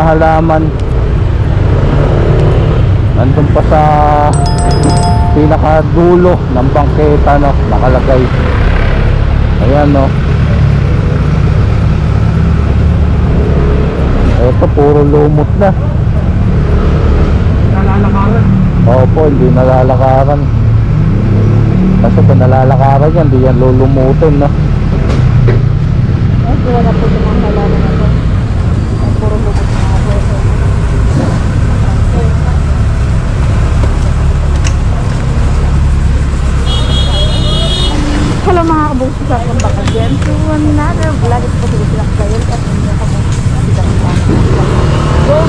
halaman. Nandun pa sa pinakadulo ng bangketa, no, nakalagay. Ayan, no. Ito puro lumot na. Nalalakaran. Opo, hindi nalalakaran. Kasi kung nalalakaran yan, hindi yan lulumutin, no. Ay, wala po yung mga halaman na ito. Ay, puro lumot na mga pweso. Hello mga kabuso sa akong bakasyon. So, another vlog ito po sila kayo at hindi ako po go!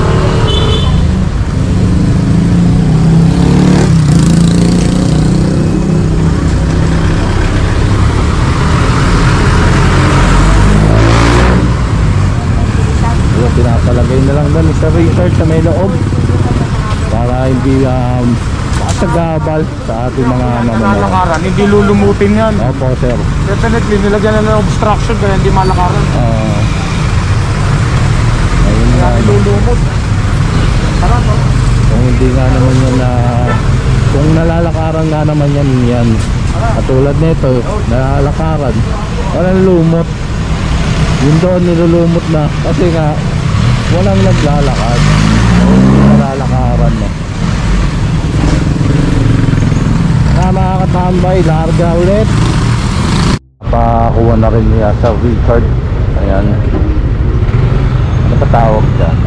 Yung pinapalagay na lang doon sa Richard sa may loob para hindi pasagabal sa ating mga mamamayan. Nalalakaran, hindi lulumutin yan. Opo, sir. Definitely, nilagyan na ng obstruction kaya hindi malakaran. Ayun Kaya nga, lulumot. Tara, no? kung hindi nga naman yan na kung nalalakaran nga naman yan katulad nito, nalalakaran, walang lumot. Yun doon nilulumot na kasi nga walang naglalakad, nalalakaran, no. Mga katambay, larga ulit. Pakuha na rin niya sa Richard. Ayan. Ano pa tawag dyan?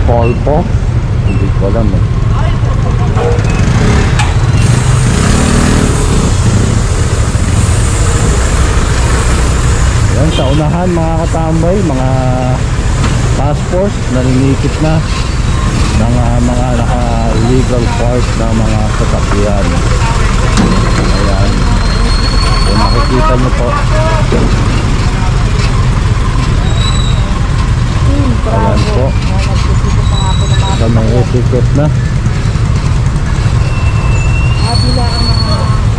Polpo? Hindi ko alam, eh. Ayan, sa unahan mga katambay, mga task force nalinikit na ng mga naka-legal park ng mga sasakyan. Ayan. Kung makikita nyo po. Ayan po. Sa may etiquette na. Abila ang mga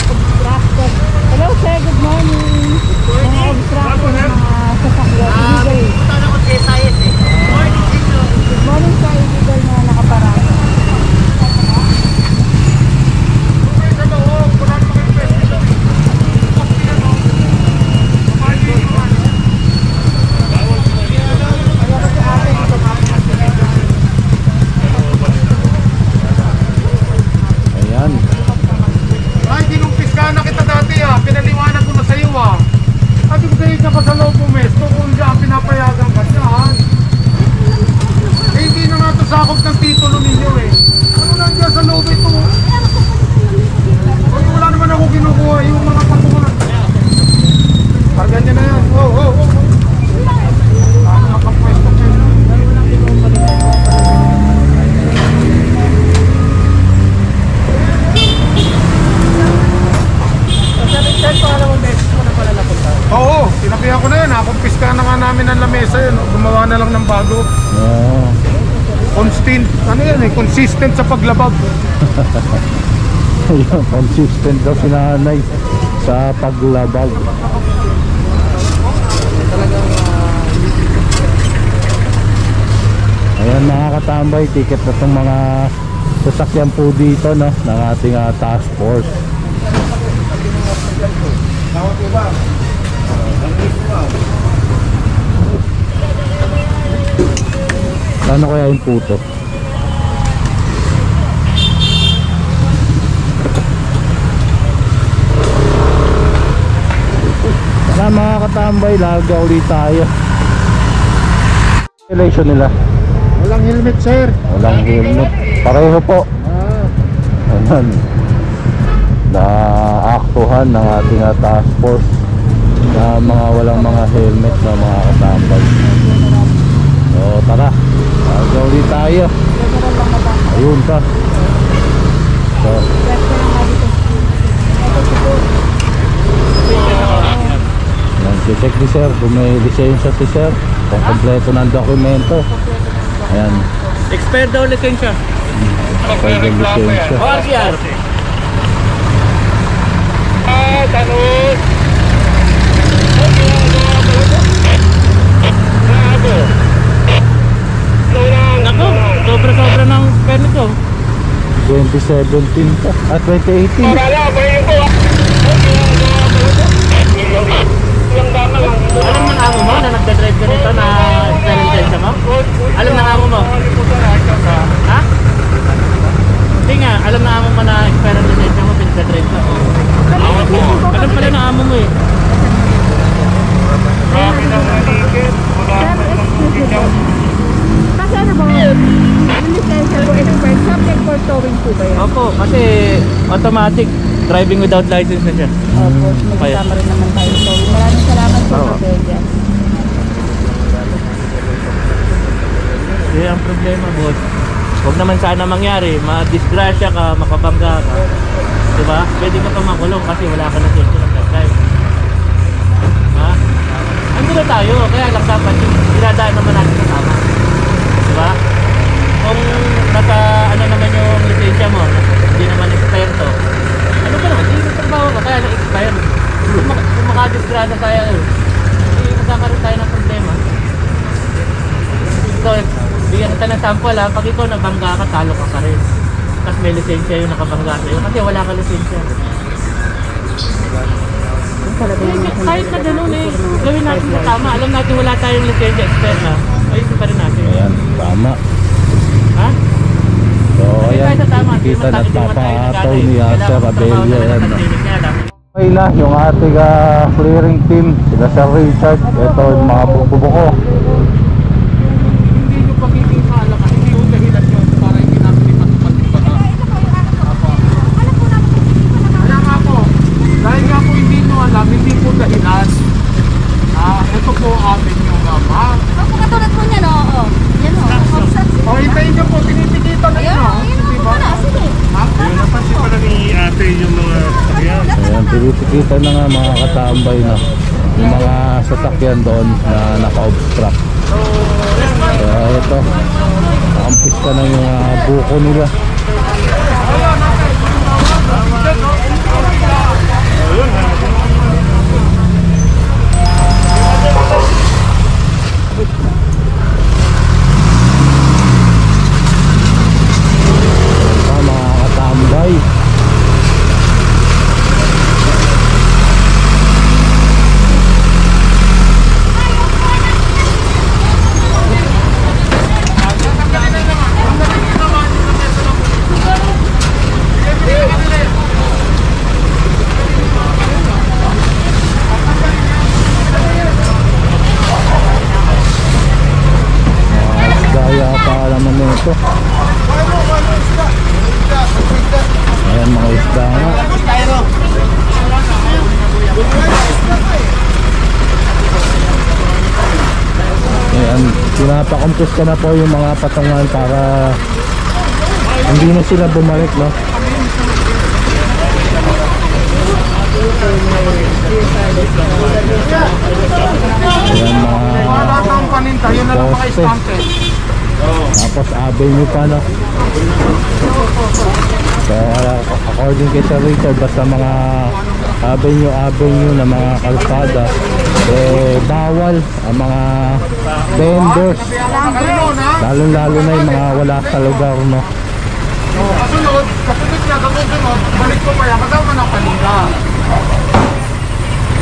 obstructed. Hello sir, good morning. Mga obstructed ng mga sasakyan. Good morning sa illegal na nakaparada. Ayan. Ay, kinumpiska na kita dati pinaliwanag ko na sa iyo Sabi ko kayo ka pa sa loob pumesto kung diyan pinapayagan ka dyan. Eh, hindi na nga ito sakop ng titulo ninyo Ano lang dyan sa loob ito? Wala naman ako kinukuha yung mga patungan. Pargan nyo na yan. Ano nakapwesto kayo? Oo, sinabihan ko na yan. Kumpiska na nga namin ang lamesa yun. Gumawa na lang ng bago. Consistent sa paglabab. Ayun, consistent daw si nanay sa paglabag. Ayan mga katambay, ticket na itong mga sasakyan po dito, no, ng ating task force. Ano kaya yung puto? Kaya mga katambay, larga ulit tayo. Relation nila. Walang helmet, sir. Walang helmet. Pareho po. Ayan. Na-aktuhan ng ating task force na mga walang mga helmet na mga katambay. So tara, larga ulit tayo. Ayun ka. So check ni sir kung may lisensya si sir, kung kompleto ng dokumento. Ayan, Expired daw lisensya. pwede lisensya. ORCR. Tanong. 2017 pa. 2018. Alam ng amo mo na nagdadrive ka nito na lisensya mo? Alam ng amo mo? Ha? Hindi nga, alam ng amo mo na expire ang lisensya mo, pinagdadrive ka. Alam pala ng amo mo eh. Kasi ano ba, yung lisensya ko expired, subject for towing po ba yan? Opo, kasi automatic driving without license na siya. Opo, magkasama rin naman tayo towing. Maraming salamat po, Oo. Kabelya. Kaya ang problema, boss. Huwag naman sana mangyari, ma-disgrasya ka, makabangga ka. Diba? Pwede ka pa makulong kasi wala ka na safety ng drive. Ha? Ando na tayo, kaya lang dapat yung dinadaan naman natin sa tama. Diba? Kung nasa ano naman yung lisensya mo, hindi naman expire to. Ano ba naman? Hindi trabaho ka, kaya na-expire. Kung makadisgrasya tayo, hindi magkakaroon tayo ng problema. So, bigyan kita ng sample ha, pag ikaw nabangga ka, talo ka pa rin. Tapos may lisensya yung nakabangga sa'yo kasi wala ka lisensya. Kahit na gano'n eh, gawin natin na tama. Alam natin wala tayong lisensya expert na. Ayusin pa rin natin. Ayan, tama. Ha? So, ayan, Kahit sa tama, kita hindi na mo tayo papataw nagana eh. ni Sir Kailangan Abelio. trabaho Ayan. naman ng tinig niya, dapat. Okay na, yung ating clearing team, sila Sir Richard, ito yung mga bubuko. Hindi nyo pagiging kaalaman, hindi yung dahilan yun para hindi namin ipatupad yung baga. Kaya nga po, dahil nga po hindi nyo alam, hindi po dahilan. Ito po amin yung mama. Kung katulad po niya, no? Oo. Yan o. O, hintayin nyo po, tinitikitan na Ayun, yun. ayun Di po ba? pala. Sige. Ayun, napansin pala ni ate yung mga sasakyan. Ayan, pinitikitan na nga mga katambay na yung mga sasakyan doon na naka-obstruct. Kaya ito, nakampis ka na yung buko nila. Mga katambay. Gaya pa naman nito. Ayan, mga isda nga. Ayan, pinapakumpis ka na po yung mga patungan para hindi na sila bumalik, no? Ayan, Mga lahat ng paninta, yun na lang mga Poste. istante. tapos avenue pa, no? So, according kay Sir Richard, basta mga avenue na mga kalsada, eh, bawal ang mga vendors, Kasunod ha? lalo na yung mga wala sa lugar, no? Kasunod niya, kasunod, balik ko pa yan, kasama ng paninta.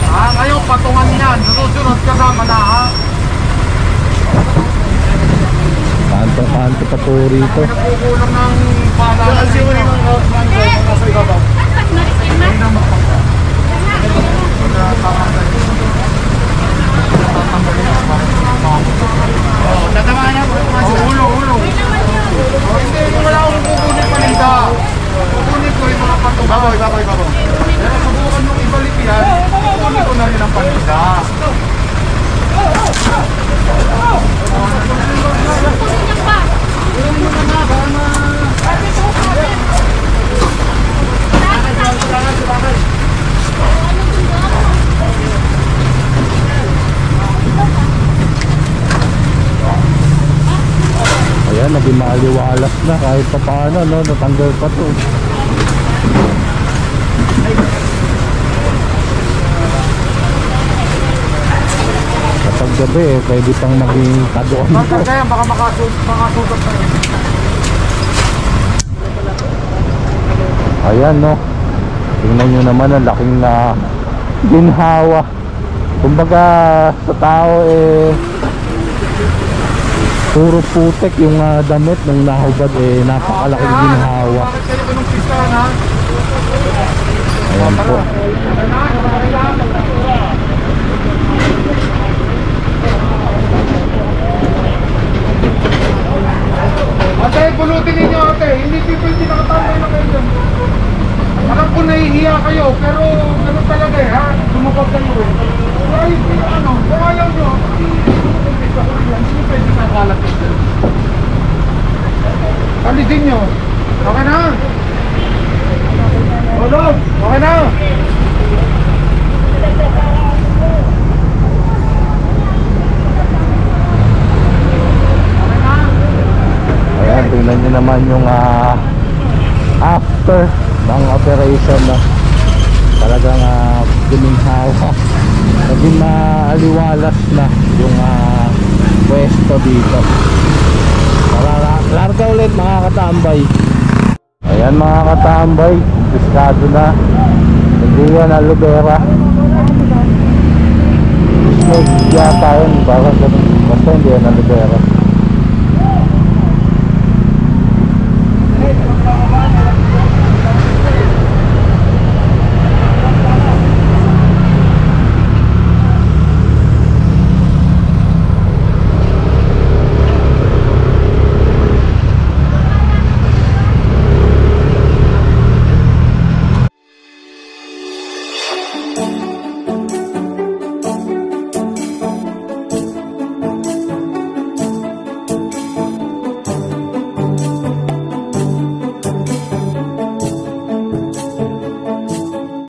Ngayon patungan yan, susunod kasama na ha? Kanto-kanto pa po rito. Nagkukulang ng paalala sa inyo. Nasa ibabaw. Hindi na magpapa. Tatamaan niya po. Ulo. Hindi, wala akong kukunin paninda. Kukunin ko yung mga patungan. Baboy. Pero subukan nung ibalik yan, kukunin ko na rin ang paninda. Ayan, naging maaliwalas na kahit pa paano, no? Natanggal pa to. Kapag gabi, pwede pang maging taguan Baka to. kaya, baka makasugat na yun. Ayan no. Tingnan nyo naman ang laking na ginhawa. Kumbaga sa tao puro putek yung damit ng nahubad napakalaking ginhawa. Bakit kayo kinumpiskahan ha? Ayan po. Ate, pulutin ninyo ate. Hindi pwede nakatambay na kayo dyan. Alam ko nahihiya kayo, pero ganun talaga ha? Lumabag kayo Kung ayaw nyo, hindi pwede nakalat dyan. Alisin nyo. Okay na? Olog, okay na? Ayan, tingnan nyo naman yung after ng operation na talagang guminhawa. Naging maaliwalas na yung pwesto dito. Larga ulit mga katambay. Ayan mga katambay, biskado na. Hindi yan aloe vera. Snake yata yun, baka ganun. Basta hindi yan aloe vera.